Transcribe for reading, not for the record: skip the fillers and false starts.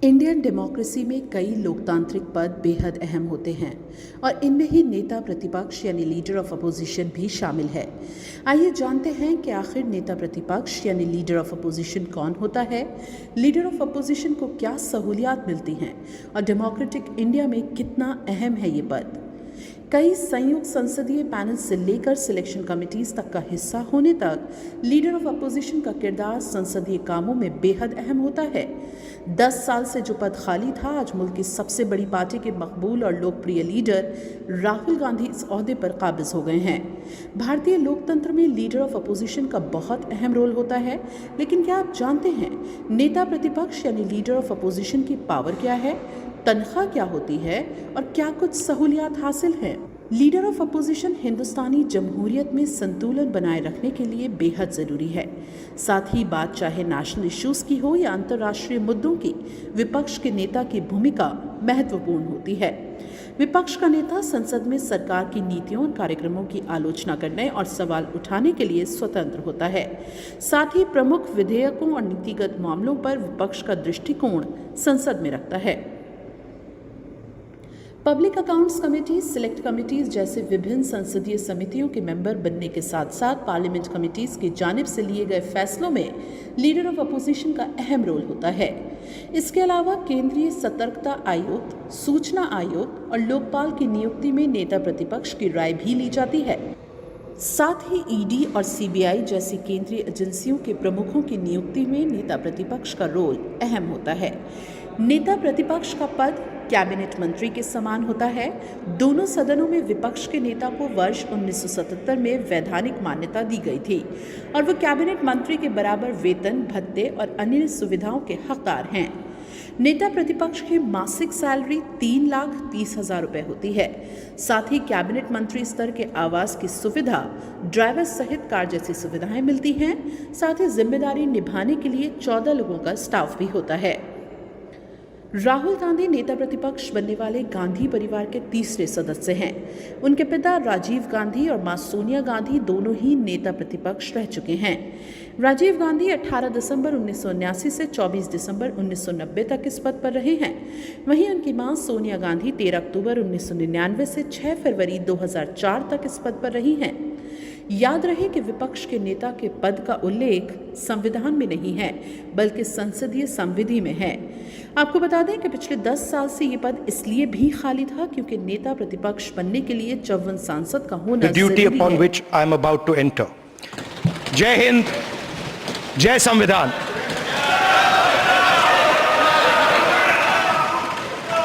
Indian democracy में कई लोकतांत्रिक पद बेहद अहम होते हैं और इनमें ही नेता प्रतिपक्ष यानी लीडर ऑफ अपोजिशन भी शामिल है। आइए जानते हैं कि आखिर नेता प्रतिपक्ष यानी लीडर ऑफ अपोजिशन कौन होता है, लीडर ऑफ अपोजिशन को क्या सहूलियात मिलती हैं और डेमोक्रेटिक इंडिया में कितना अहम है ये पद। कई संयुक्त संसदीय पैनल से लेकर सिलेक्शन कमिटीज तक का हिस्सा होने तक लीडर ऑफ अपोजिशन का किरदार संसदीय कामों में बेहद अहम होता है। 10 साल से जो पद खाली था, आज मुल्क की सबसे बड़ी पार्टी के मकबूल और लोकप्रिय लीडर राहुल गांधी इस ओहदे पर काबिज हो गए हैं। भारतीय लोकतंत्र में लीडर ऑफ अपोजिशन का बहुत अहम रोल होता है, लेकिन क्या आप जानते हैं नेता प्रतिपक्ष यानी लीडर ऑफ अपोजिशन की पावर क्या है, तनख्वाह क्या होती है और क्या कुछ सहूलियात हासिल हैं। लीडर ऑफ अपोजिशन हिंदुस्तानी जमहूरियत में संतुलन बनाए रखने के लिए बेहद ज़रूरी है। साथ ही बात चाहे नेशनल इश्यूज़ की हो या अंतर्राष्ट्रीय मुद्दों की, विपक्ष के नेता की भूमिका महत्वपूर्ण होती है। विपक्ष का नेता संसद में सरकार की नीतियों और कार्यक्रमों की आलोचना करने और सवाल उठाने के लिए स्वतंत्र होता है। साथ ही प्रमुख विधेयकों और नीतिगत मामलों पर विपक्ष का दृष्टिकोण संसद में रखता है। Public accounts committee, select committees जैसे विभिन्न संसदीय समितियों के मेंबर बनने के साथ साथ पार्लियामेंट कमेटीज की जानिब से लिए गए फैसलों में लीडर ऑफ अपोजिशन का अहम रोल होता है। इसके अलावा केंद्रीय सतर्कता आयुक्त, सूचना आयुक्त और लोकपाल की नियुक्ति में नेता प्रतिपक्ष की राय भी ली जाती है। साथ ही ईडी और सीबीआई जैसी केंद्रीय एजेंसियों के प्रमुखों की नियुक्ति में नेता प्रतिपक्ष का रोल अहम होता है। नेता प्रतिपक्ष का पद कैबिनेट मंत्री के समान होता है। दोनों सदनों में विपक्ष के नेता को वर्ष 1977 में वैधानिक मान्यता दी गई थी और वो कैबिनेट मंत्री के बराबर वेतन, भत्ते और अन्य सुविधाओं के हकदार हैं। नेता प्रतिपक्ष की मासिक सैलरी 3,30,000 रुपए होती है। साथ ही कैबिनेट मंत्री स्तर के आवास की सुविधा, ड्राइवर सहित कार जैसी सुविधाएं मिलती हैं। साथ ही जिम्मेदारी निभाने के लिए 14 लोगों का स्टाफ भी होता है। राहुल गांधी नेता प्रतिपक्ष बनने वाले गांधी परिवार के तीसरे सदस्य हैं। उनके पिता राजीव गांधी और मां सोनिया गांधी दोनों ही नेता प्रतिपक्ष रह चुके हैं। राजीव गांधी 18 दिसंबर 1979 से 24 दिसंबर 1990 तक इस पद पर रहे हैं। वहीं उनकी मां सोनिया गांधी 13 अक्टूबर 1999 से 6 फरवरी 2004 तक इस पद पर रही हैं। याद रहे कि विपक्ष के नेता के पद का उल्लेख संविधान में नहीं है, बल्कि संसदीय संविधि में है। आपको बता दें कि पिछले 10 साल से ये पद इसलिए भी खाली था क्योंकि नेता प्रतिपक्ष बनने के लिए 54 सांसद का होना जरूरी है। जय हिंद, जय संविधान।